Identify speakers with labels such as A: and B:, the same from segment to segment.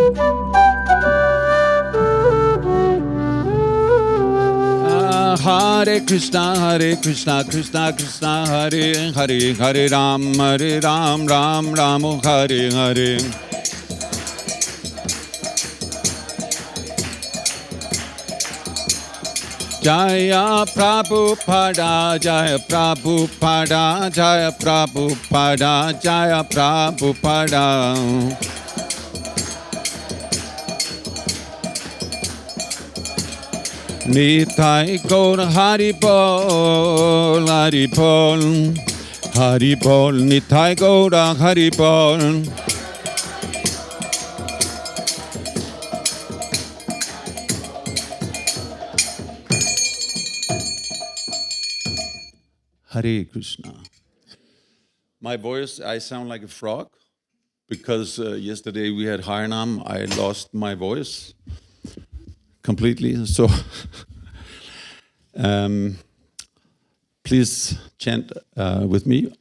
A: Hare Krishna, Krishna Krishna, Hare Hare, Hare Ram, Ram Ram, Hare Hare. Jaya Prabhupada, Jaya Prabhupada, Jaya Prabhupada, Jaya Prabhupada. Nitai Gaur Hari Bol, Hari Bol, Hari Bol, Nitai Gaur Hari Bol. Hare Krishna. My voice, I sound like a frog because yesterday we had Harinam. I lost my voice completely. So please chant with me.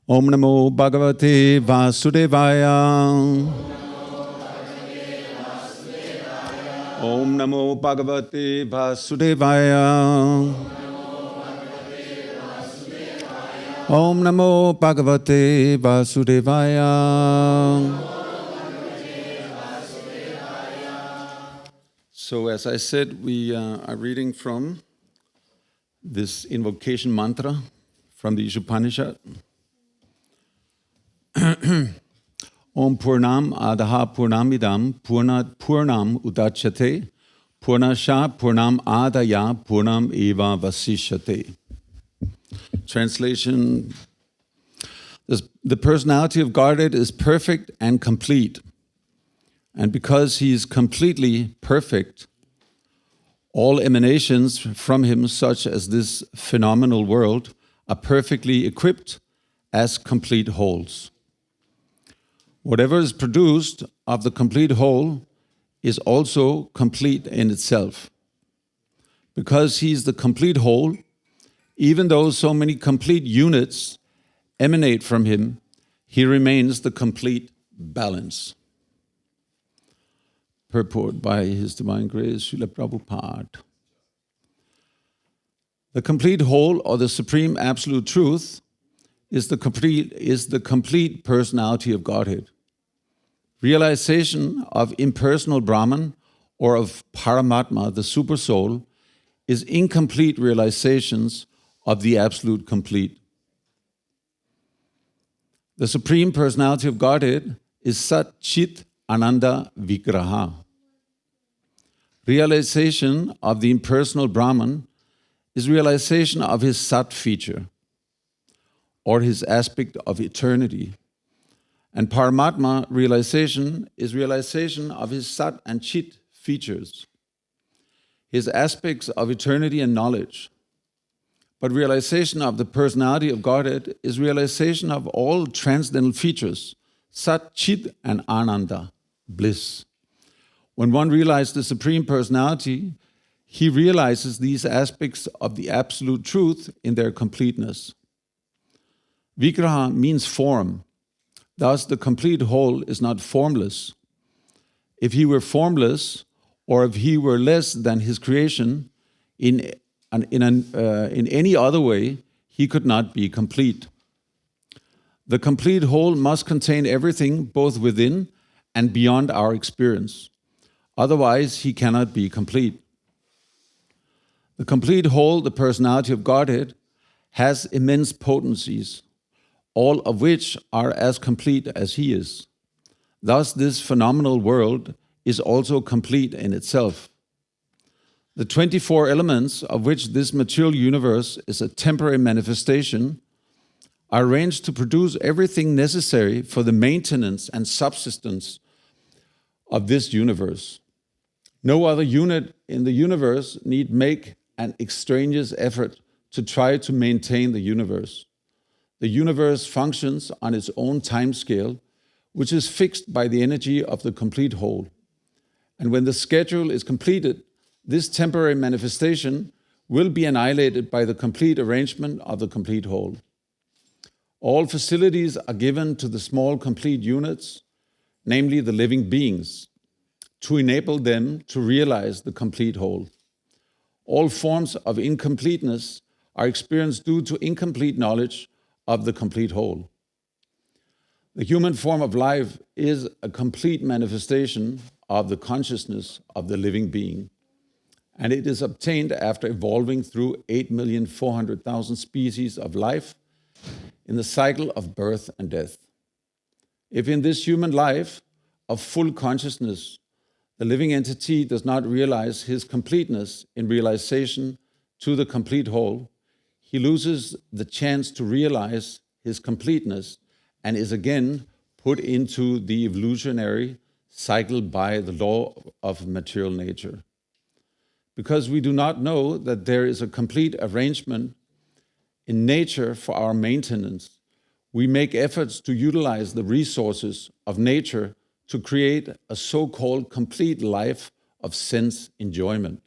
A: Om Namo Bhagavate Vasudevaya. Om Namo Bhagavate Vasudevaya. Om Namo Bhagavate Vasudevaya. So as I said, we are reading from this invocation mantra from the Isopanishad. Om Purnam Adaha Purnamidam Purnat Purnam Udachyate Purnasha Purnam Adaya Purnam Eva Vasishyate. Translation: the personality of Godhead is perfect and complete. And because he is completely perfect, all emanations from him, such as this phenomenal world, are perfectly equipped as complete wholes. Whatever is produced of the complete whole is also complete in itself. Because he is the complete whole, even though so many complete units emanate from him, he remains the complete balance. Purport by His Divine Grace, Srila Prabhupada. The complete whole, or the supreme absolute truth, is the complete personality of Godhead. Realization of impersonal Brahman or of Paramatma, the super soul, is incomplete realizations of the absolute complete. The supreme personality of Godhead is Sat Chit Ananda Vigraha. Realization of the impersonal Brahman is realization of his Sat feature, or his aspect of eternity. And Paramatma realization is realization of his Sat and Chit features, his aspects of eternity and knowledge. But realization of the personality of Godhead is realization of all transcendental features, Sat, Chit, and Ananda, bliss. When one realizes the Supreme Personality, he realizes these aspects of the Absolute Truth in their completeness. Vigraha means form. Thus, the complete whole is not formless. If he were formless, or if he were less than his creation, in any other way, he could not be complete. The complete whole must contain everything both within and beyond our experience. Otherwise, he cannot be complete. The complete whole, the personality of Godhead, has immense potencies, all of which are as complete as he is. Thus, this phenomenal world is also complete in itself. The 24 elements of which this material universe is a temporary manifestation are arranged to produce everything necessary for the maintenance and subsistence of this universe. No other unit in the universe need make an extraneous effort to try to maintain the universe. The universe functions on its own time scale, which is fixed by the energy of the complete whole. And when the schedule is completed, this temporary manifestation will be annihilated by the complete arrangement of the complete whole. All facilities are given to the small complete units, namely the living beings, to enable them to realize the complete whole. All forms of incompleteness are experienced due to incomplete knowledge of the complete whole. The human form of life is a complete manifestation of the consciousness of the living being, and it is obtained after evolving through 8,400,000 species of life in the cycle of birth and death. If in this human life of full consciousness, the living entity does not realize his completeness in realization to the complete whole, he loses the chance to realize his completeness and is again put into the evolutionary cycle by the law of material nature. Because we do not know that there is a complete arrangement in nature for our maintenance, we make efforts to utilize the resources of nature to create a so-called complete life of sense enjoyment.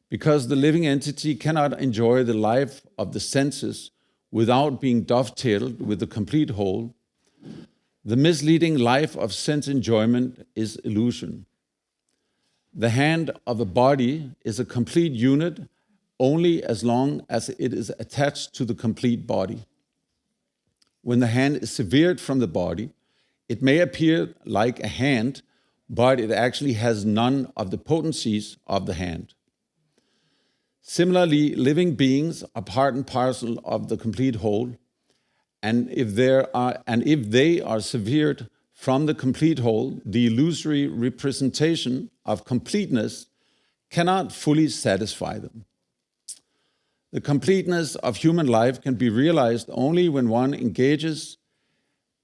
A: Because the living entity cannot enjoy the life of the senses without being dovetailed with the complete whole, the misleading life of sense enjoyment is illusion. The hand of a body is a complete unit only as long as it is attached to the complete body. When the hand is severed from the body, it may appear like a hand, but it actually has none of the potencies of the hand. Similarly, living beings are part and parcel of the complete whole, and if they are severed from the complete whole, the illusory representation of completeness cannot fully satisfy them. The completeness of human life can be realized only when one engages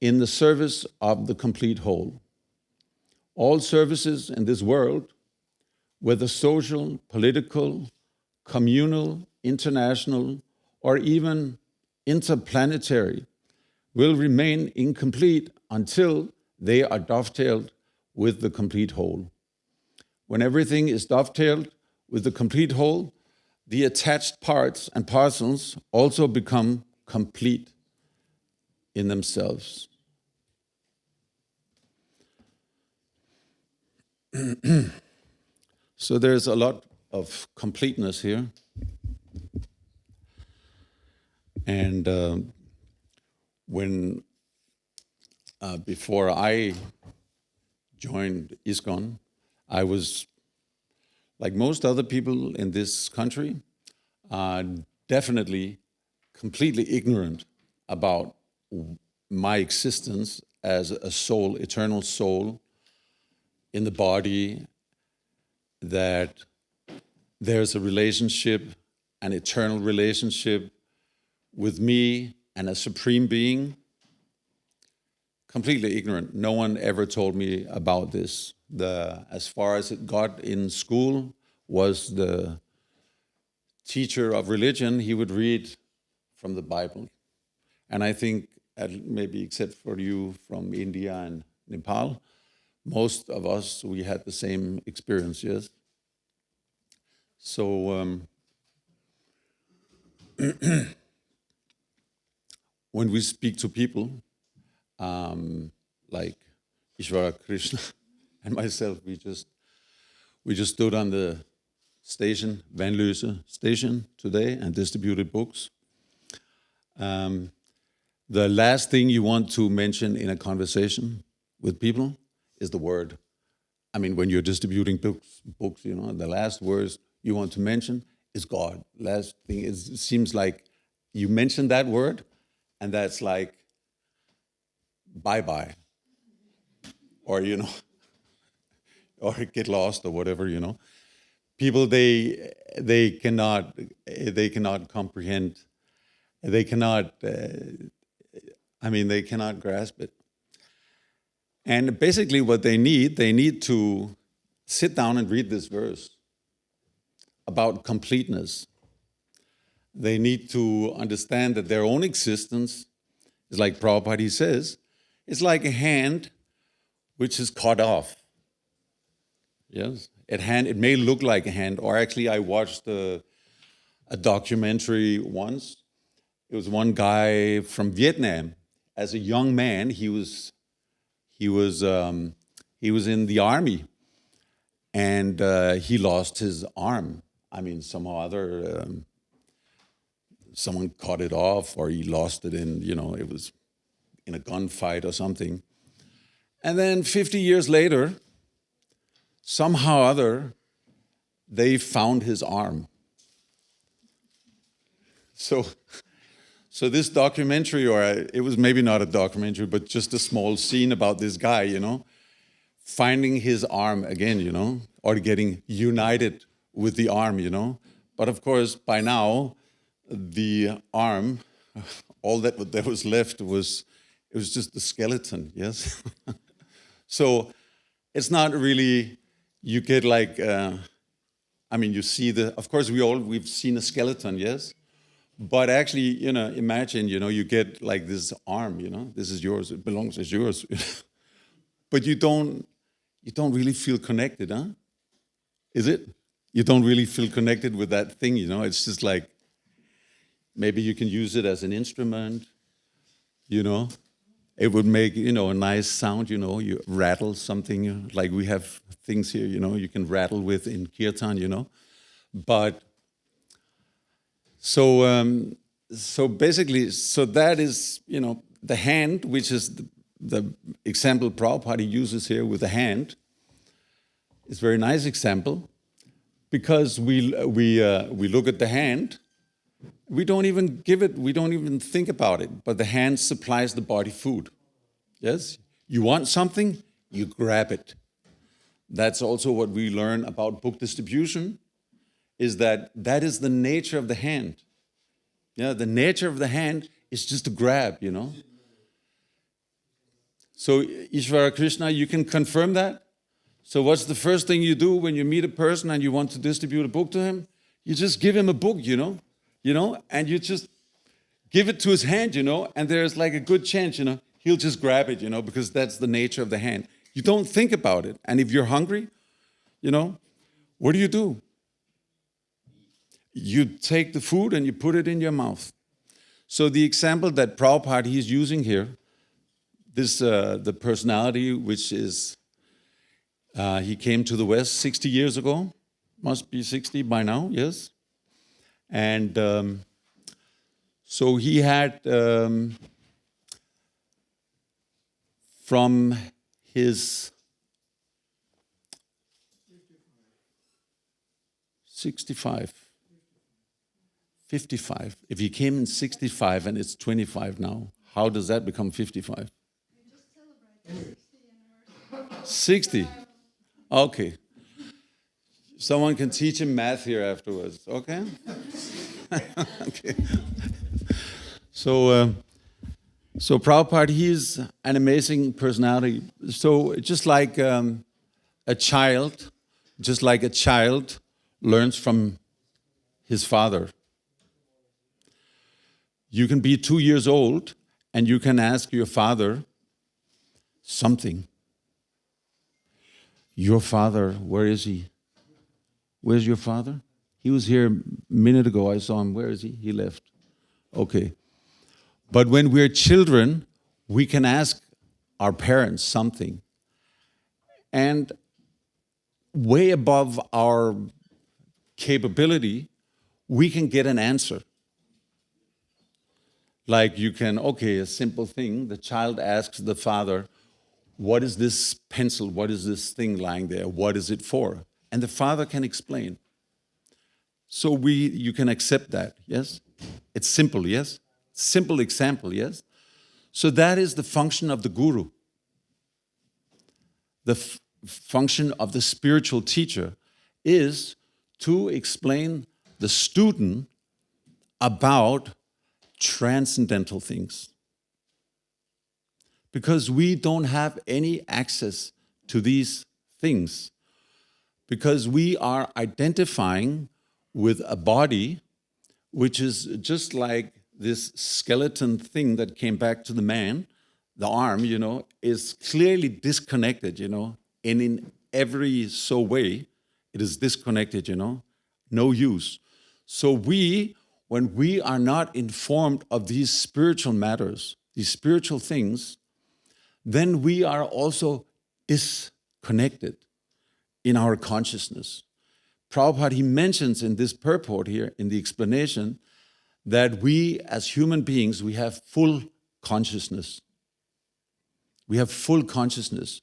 A: in the service of the complete whole. All services in this world, whether social, political, communal, international, or even interplanetary, will remain incomplete until they are dovetailed with the complete whole. When everything is dovetailed with the complete whole, the attached parts and parcels also become complete in themselves. So there's a lot of completeness here. And before I joined ISKCON, I was, like most other people in this country, definitely completely ignorant about my existence as a soul, eternal soul in the body, that there's a relationship, an eternal relationship with me and a supreme being. Completely ignorant. No one ever told me about this. As far as it got in school was the teacher of religion. He would read from the Bible. And I think, maybe except for you from India and Nepal, most of us, we had the same experience, yes? So when we speak to people, like Ishvara Krishna and myself, we just stood on the station, Vandløse station today, and distributed books. The last thing you want to mention in a conversation with people is the word. I mean, when you're distributing books, you know, the last words you want to mention is God. Last thing is, it seems like you mention that word, and that's like bye-bye, or, you know, or get lost or whatever, you know. People, they cannot comprehend, they cannot grasp it. And basically what they need to sit down and read this verse about completeness. They need to understand that their own existence is, like Prabhupada says, it's like a hand which is cut off. Yes, it may look like a hand, or actually I watched a documentary once. It was one guy from Vietnam. As a young man, he he was in the army, and he lost his arm. I mean, somehow or other, someone cut it off, or he lost it in, it was in a gunfight or something. And then 50 years later, somehow or other, they found his arm. So this documentary, or it was maybe not a documentary, but just a small scene about this guy, finding his arm again, or getting united with the arm. But of course, by now, the arm, all that was left was just the skeleton, yes? So it's not really, you get like, you see of course we've seen a skeleton, yes? But actually, imagine, you get like this arm, this is yours, it belongs, it's yours. But you don't really feel connected, huh? Is it? You don't really feel connected with that thing, it's just like, maybe you can use it as an instrument, It would make, a nice sound, you rattle something, like we have things here, you can rattle with in kirtan, But so basically, that is, the hand, which is the example Prabhupada uses here with the hand. It's a very nice example, because we look at the hand, we don't even think about it, but the hand supplies the body food. Yes? You want something, you grab it. That's also what we learn about book distribution, is that is the nature of the hand. Yeah, the nature of the hand is just to grab, So Ishvara Krishna, you can confirm that? So what's the first thing you do when you meet a person and you want to distribute a book to him? You just give him a book, and you just give it to his hand, and there's like a good chance, he'll just grab it, because that's the nature of the hand. You don't think about it. And if you're hungry, what do? You take the food and you put it in your mouth. So the example that Prabhupada is using here, this the personality which is, he came to the West 60 years ago, must be 60 by now, yes? And so he had, from his 55. If he came in 65 and it's 25 now, how does that become 55?
B: We just celebrated 60 anniversary.
A: 60? Okay. Someone can teach him math here afterwards, okay? Okay. So Prabhupada, he's an amazing personality. So just like a child learns from his father. You can be 2 years old and you can ask your father something. Your father, where is he? Where's your father? He was here a minute ago. I saw him. Where is he? He left. Okay. But when we're children, we can ask our parents something. And way above our capability, we can get an answer. Like a simple thing, the child asks the father, what is this pencil? What is this thing lying there? What is it for? And the father can explain. So you can accept that, yes? It's simple, yes? Simple example, yes? So that is the function of the guru. The function of the spiritual teacher is to explain the student about transcendental things. Because we don't have any access to these things. Because we are identifying with a body which is just like this skeleton thing that came back to the man, the arm, is clearly disconnected, and in every way, it is disconnected, no use. So when we are not informed of these spiritual matters, these spiritual things, then we are also connected in our consciousness. Prabhupada, he mentions in this purport here, in the explanation, that we as human beings, we have full consciousness. We have full consciousness.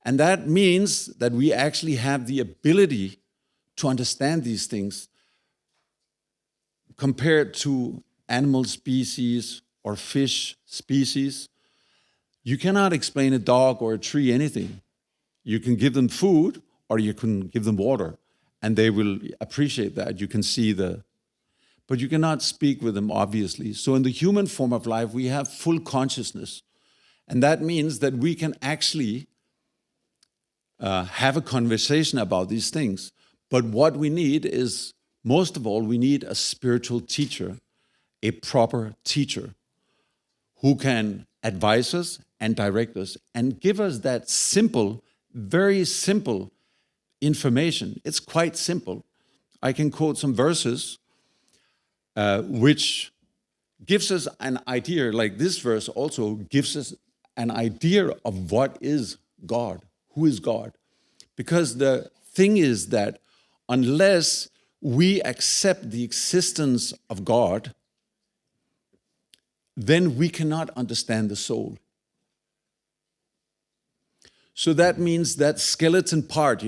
A: And that means that we actually have the ability to understand these things compared to animal species or fish species. You cannot explain a dog or a tree anything. You can give them food or you can give them water, and they will appreciate that. You can see but you cannot speak with them, obviously. So in the human form of life, we have full consciousness. And that means that we can actually have a conversation about these things. But what we need is, most of all, we need a spiritual teacher, a proper teacher, who can advise us and direct us and give us that simple, very simple information. It's quite simple. I can quote some verses which gives us an idea, like this verse also gives us an idea of what is God, who is God. Because the thing is that unless we accept the existence of God, then we cannot understand the soul. So that means that skeleton part,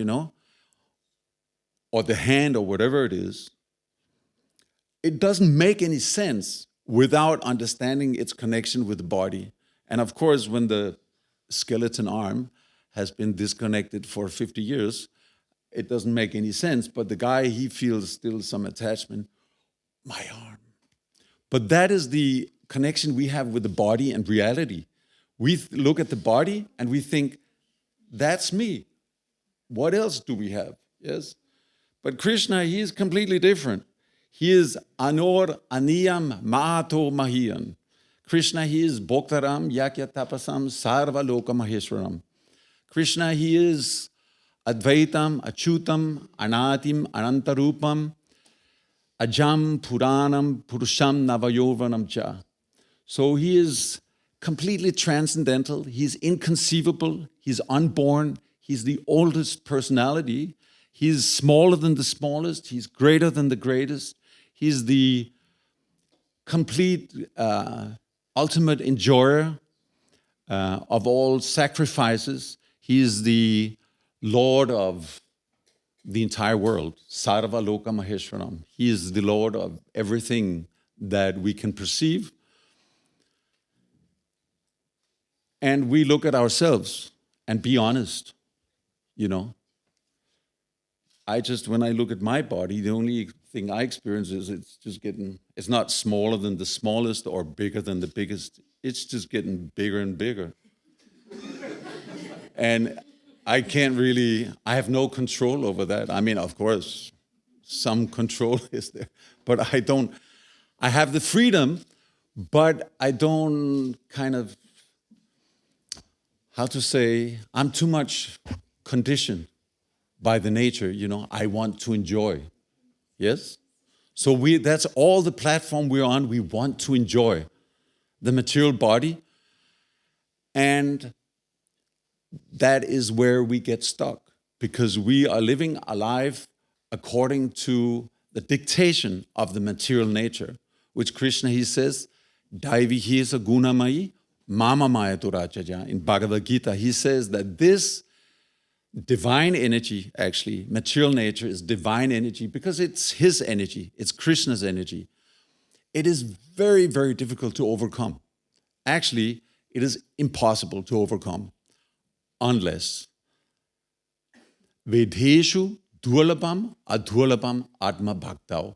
A: or the hand or whatever it is, it doesn't make any sense without understanding its connection with the body. And of course, when the skeleton arm has been disconnected for 50 years, it doesn't make any sense. But the guy, he feels still some attachment. My arm. But that is the connection we have with the body and reality. We look at the body and we think, that's me. What else do we have? Yes? But Krishna, he is completely different. He is Anor Aniyam Mahato Mahiyan. Krishna, he is Bhoktaram Yakya Tapasam Sarva Loka Maheshwaram. Krishna, he is Advaitam, Achutam, Anatim, Anantarupam, Ajam, Puranam, Purusham, Navayovanam Cha. So he is completely transcendental. He's inconceivable. He's unborn. He's the oldest personality. He's smaller than the smallest. He's greater than the greatest. He's the complete, ultimate enjoyer of all sacrifices. He is the Lord of the entire world, Sarva Loka Maheshwaram. He is the Lord of everything that we can perceive. And we look at ourselves and be honest, when I look at my body, the only thing I experience is it's not smaller than the smallest or bigger than the biggest. It's just getting bigger and bigger. And I have no control over that. I mean, of course, some control is there, but I have the freedom, but I don't I'm too much conditioned by the nature, I want to enjoy. Yes? So that's all the platform we're on. We want to enjoy the material body. And that is where we get stuck, because we are living a life according to the dictation of the material nature, which Krishna, he says, Daivi sa gunamai, mama maya turachaja. In Bhagavad Gita, he says that this divine energy, actually, material nature is divine energy because it's his energy, it's Krishna's energy. It is very, very difficult to overcome. Actually, it is impossible to overcome unless Vedeshu Dhulabam Adhulabam Atma Bhaktao,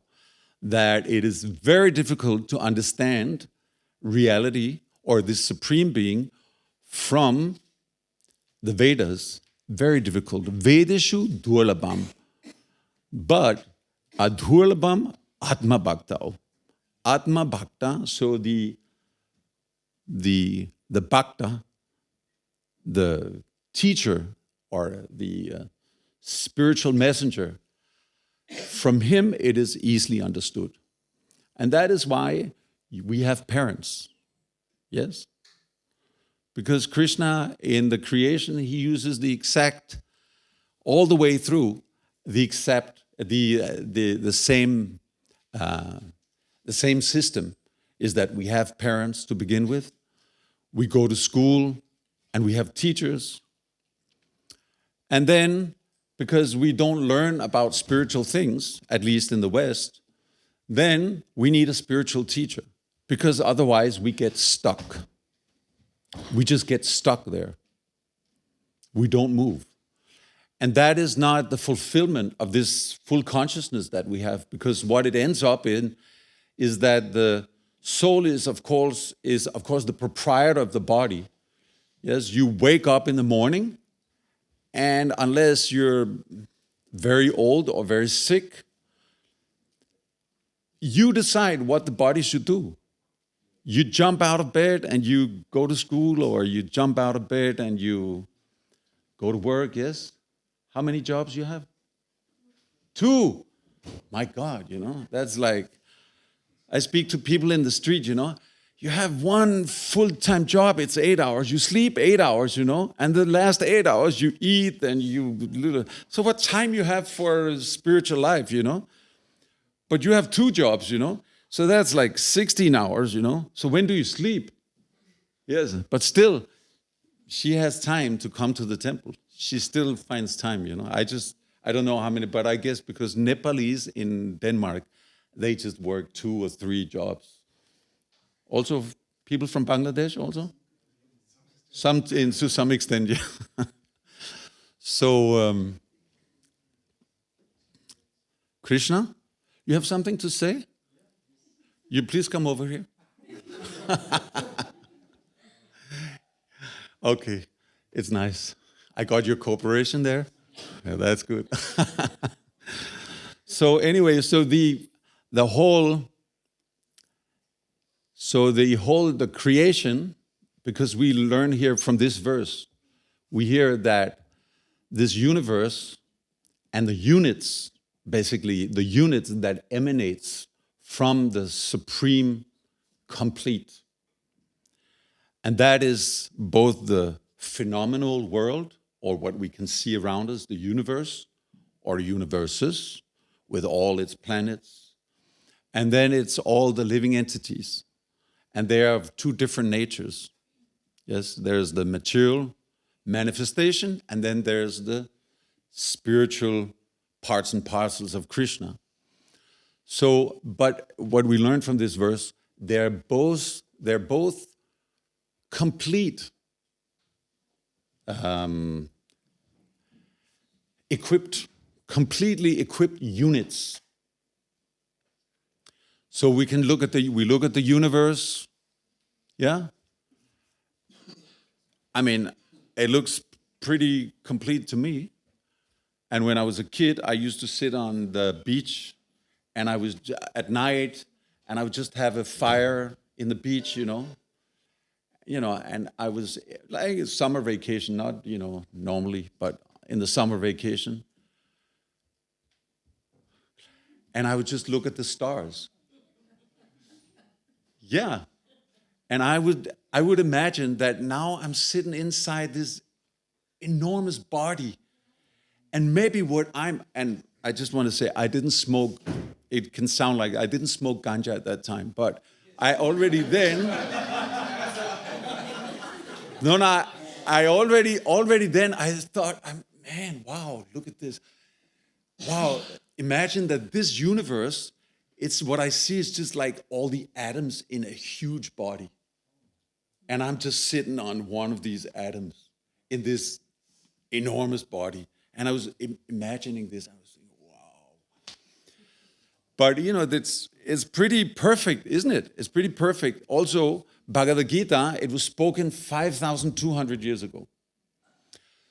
A: that it is very difficult to understand reality or this supreme being from the Vedas. Very difficult. Vedeshu Dhulabam. But Adhulabam Atma Bhaktao. Atma Bhakta, so the Bhakta, the teacher or the spiritual messenger, from him it is easily understood. And that is why we have parents. Yes? Because Krishna, in the creation, he uses the exact, all the way through, the same system is that we have parents to begin with, we go to school, and we have teachers. And then, because we don't learn about spiritual things, at least in the West, then we need a spiritual teacher, because otherwise we get stuck. We just get stuck there. We don't move. And that is not the fulfillment of this full consciousness that we have, because what it ends up in is that the soul is, of course, the proprietor of the body. Yes, you wake up in the morning, and unless you're very old or very sick, you decide what the body should do. You jump out of bed and you go to school, or you jump out of bed and you go to work, yes? How many jobs you have? 2. My God, that's like, I speak to people in the street, you have one full-time job, it's 8 hours. You sleep 8 hours, and the last 8 hours you eat and so what time you have for spiritual life, But you have 2 jobs, So that's like 16 hours, So when do you sleep? Yes, but still, she has time to come to the temple. She still finds time, I don't know how many, but I guess because Nepalese in Denmark, they just work 2 or 3 jobs. Also, people from Bangladesh also? To some extent, yeah. So, Krishna, you have something to say? You please come over here. Okay, it's nice. I got your cooperation there. Yeah, that's good. So anyway, the creation, because we learn here from this verse, we hear that this universe and the units, basically the units that emanates from the supreme complete. And that is both the phenomenal world, or what we can see around us, the universe, or universes, with all its planets. And then it's all the living entities. And they are of 2 different natures. Yes, there's the material manifestation, and then there's the spiritual parts and parcels of Krishna. So, but what we learn from this verse, they're both complete, completely equipped units. So we look at the universe, yeah? I mean, it looks pretty complete to me. And when I was a kid, I used to sit on the beach, and I was at night, and I would just have a fire in the beach, and I was like a summer vacation, not, normally, but in the summer vacation. And I would just look at the stars. Yeah. And I would imagine that now I'm sitting inside this enormous body. And maybe and I just want to say, I didn't smoke, it can sound like I didn't smoke ganja at that time, but I already then, already then I thought, man, wow, look at this. Wow, imagine that this universe, it's what I see is just like all the atoms in a huge body. And I'm just sitting on one of these atoms in this enormous body. And I was imagining this. I was thinking, wow. But, it's pretty perfect, isn't it? It's pretty perfect. Also, Bhagavad Gita, it was spoken 5,200 years ago.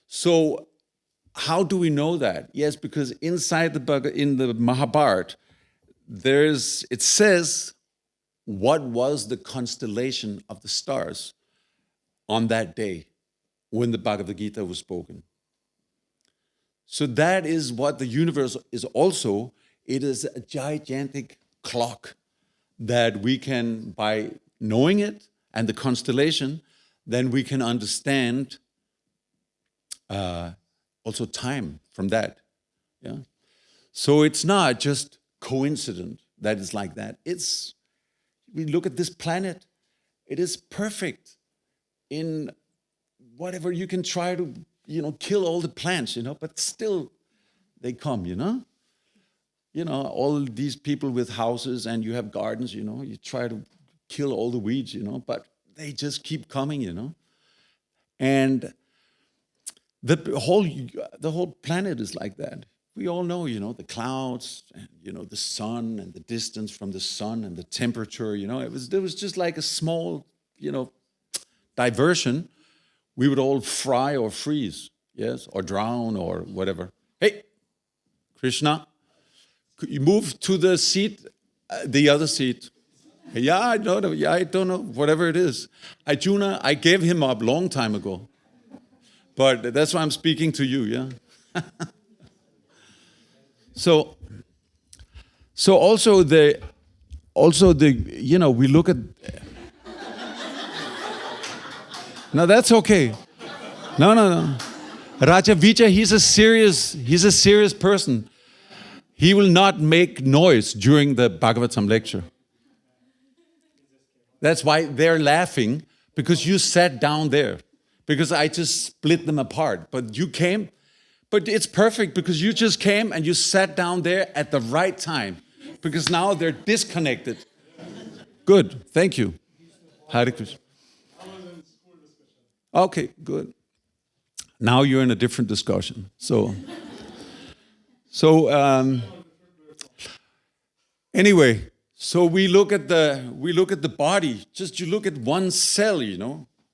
A: So how do we know that? Yes, because inside in the Mahabharata, it says what was the constellation of the stars on that day when the Bhagavad Gita was spoken. So that is what the universe is also. It is a gigantic clock that we can, by knowing it and the constellation, then we can understand also time from that. Yeah. So it's not just coincident that it's like that. We look at this planet, it is perfect in whatever you can try to, kill all the plants, but still they come, all these people with houses and you have gardens, you try to kill all the weeds, but they just keep coming, And the whole planet is like that. We all know, the clouds, and, the sun and the distance from the sun and the temperature, there was just like a small, diversion. We would all fry or freeze, yes, or drown or whatever. Hey, Krishna, could you move to the seat, the other seat? Yeah, I don't know. Yeah, I don't know. Whatever it is, Arjuna, I gave him up long time ago, but that's why I'm speaking to you. Yeah. So also the we look at. No, that's okay. No. Raja Vijay, he's a serious person. He will not make noise during the Bhagavatam lecture. That's why they're laughing, because you sat down there. Because I just split them apart. But you came, but it's perfect because you just came and you sat down there at the right time. Because now they're disconnected. Good, thank you. Hare Krishna. Okay, good. Now you're in a different discussion. Anyway, so we look at the body. Just you look at one cell,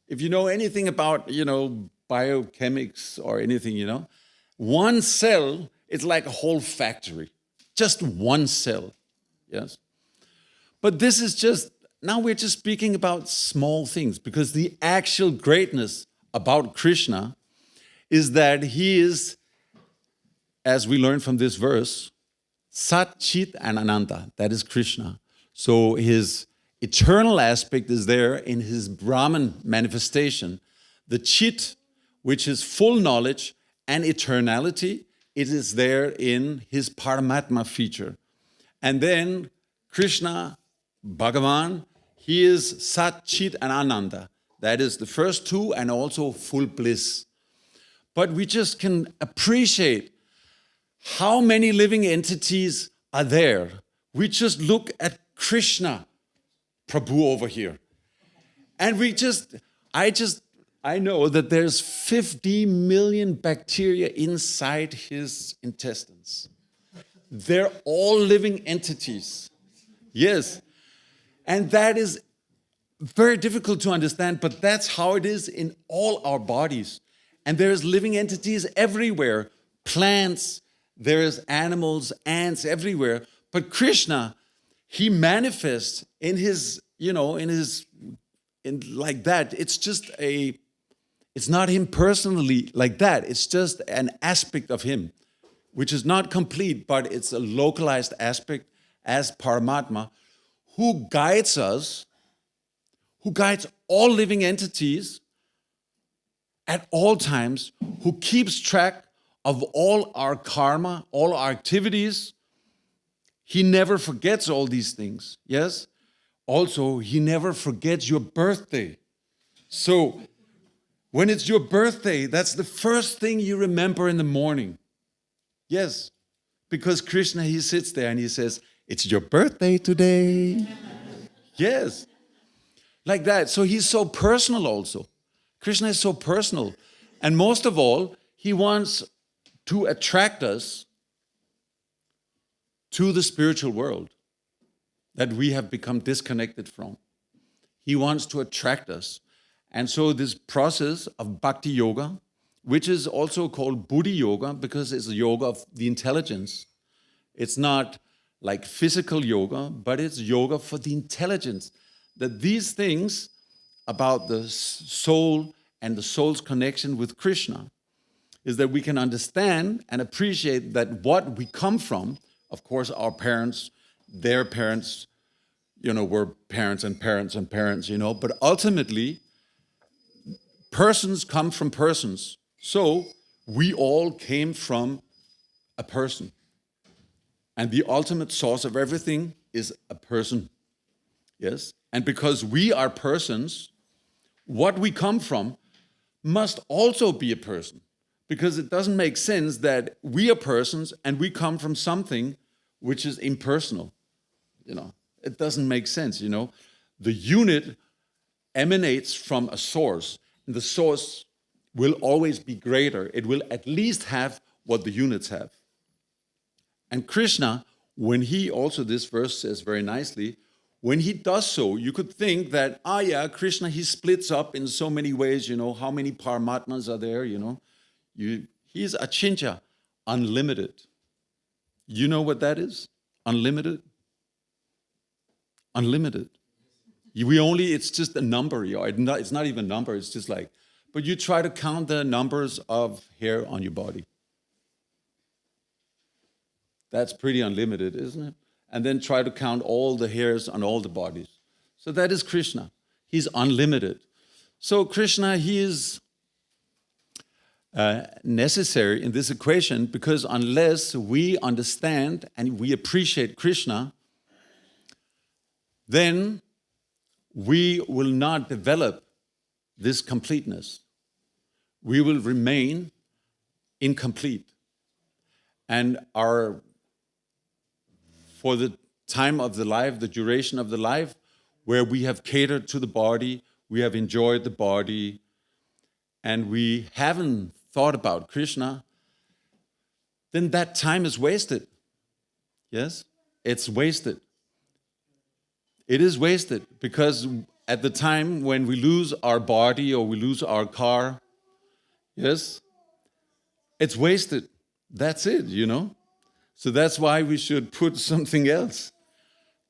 A: If you know anything about, biochemics or anything, one cell is like a whole factory. Just one cell. Yes. But this is now we're just speaking about small things, because the actual greatness about Krishna is that he is, as we learn from this verse, Sat, Chit, and Ananta. That is Krishna. So his eternal aspect is there in his Brahman manifestation. The Chit, which is full knowledge and eternality, it is there in his Paramatma feature. And then Krishna, Bhagavan, he is Sat, Chit, and Ananda. That is the first two, and also full bliss. But we just can appreciate how many living entities are there. We just look at Krishna, Prabhu over here. And I know that there's 50 million bacteria inside his intestines. They're all living entities. Yes. And that is very difficult to understand, but that's how it is in all our bodies. And there's living entities everywhere. Plants, there's animals, ants everywhere. But Krishna, he manifests in his, in like that. It's not him personally like that. It's just an aspect of him, which is not complete, but it's a localized aspect as Paramatma, who guides us, who guides all living entities at all times, who keeps track of all our karma, all our activities. He never forgets all these things, yes? Also, he never forgets your birthday. So, when it's your birthday, that's the first thing you remember in the morning. Yes, because Krishna, he sits there and he says, it's your birthday today. Yes, like that. So he's so personal also. Krishna is so personal. And most of all, he wants to attract us to the spiritual world that we have become disconnected from. He wants to attract us. And so this process of bhakti yoga, which is also called buddhi yoga because it's a yoga of the intelligence. It's not like physical yoga, but it's yoga for the intelligence. That these things about the soul and the soul's connection with Krishna is that we can understand and appreciate that what we come from, of course, our parents, their parents, were parents and parents and parents, but ultimately, persons come from persons. So we all came from a person. And the ultimate source of everything is a person. Yes? And because we are persons, what we come from must also be a person. Because it doesn't make sense that we are persons and we come from something which is impersonal. It doesn't make sense. The unit emanates from a source, and the source will always be greater. It will at least have what the units have. And Krishna, when he, also this verse says very nicely, when he does so, you could think that, Krishna, he splits up in so many ways, how many Paramatmas are there, he's Achintya, unlimited. You know what that is? Unlimited? Unlimited. It's just a number, it's not even a number, it's just like, but you try to count the numbers of hair on your body. That's pretty unlimited, isn't it? And then try to count all the hairs on all the bodies. So that is Krishna. He's unlimited. So Krishna, he is necessary in this equation because unless we understand and we appreciate Krishna, then we will not develop this completeness. We will remain incomplete. And for the time of the life, the duration of the life, where we have catered to the body, we have enjoyed the body, and we haven't thought about Krishna, then that time is wasted. Yes? It's wasted. It is wasted because at the time when we lose our body or we lose our car, yes, it's wasted. That's it, So that's why we should put something else,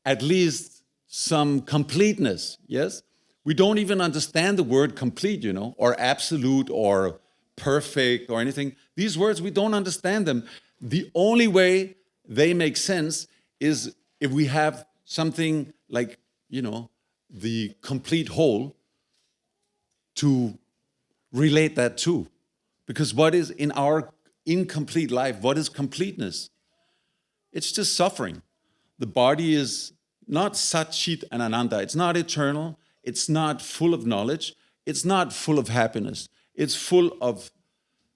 A: at least some completeness, yes? We don't even understand the word complete, or absolute or perfect or anything. These words, we don't understand them. The only way they make sense is if we have something like, the complete whole to relate that to. Because what is in our incomplete life, what is completeness? It's just suffering. The body is not Sat, Chit, and Ananda. It's not eternal. It's not full of knowledge. It's not full of happiness. It's full of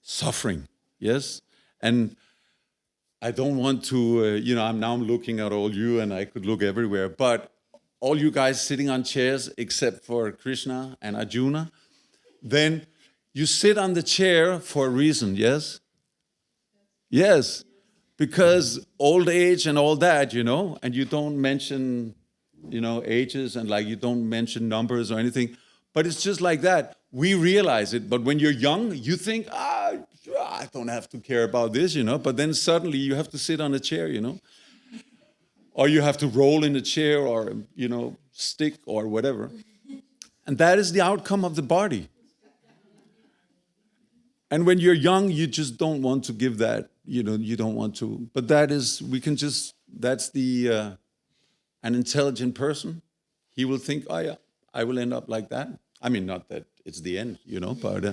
A: suffering, yes? And I don't want to, I'm now looking at all you and I could look everywhere, but all you guys sitting on chairs except for Krishna and Arjuna, then you sit on the chair for a reason, yes? Yes, because old age and all that, and you don't mention, ages and like you don't mention numbers or anything, but it's just like that. We realize it, but when you're young, you think, I don't have to care about this, but then suddenly you have to sit on a chair, or you have to roll in a chair or, stick or whatever. And that is the outcome of the body. And when you're young, you just don't want to give that, you don't want to. But that's an intelligent person. He will think, I will end up like that. I mean, not that it's the end, but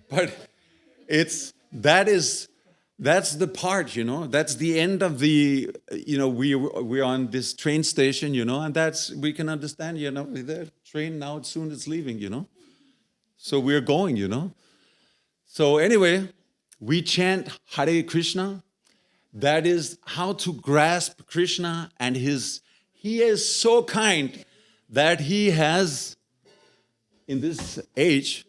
A: but that's the part, That's the end of the, we're on this train station, and we can understand, the train now soon it's leaving, So we're going, So anyway, we chant Hare Krishna. That is how to grasp Krishna and he is so kind that he has, in this age,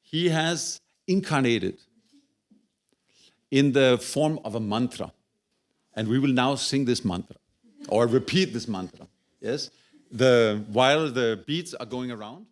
A: he has incarnated in the form of a mantra. And we will now sing this mantra, or repeat this mantra, yes? While the beats are going around.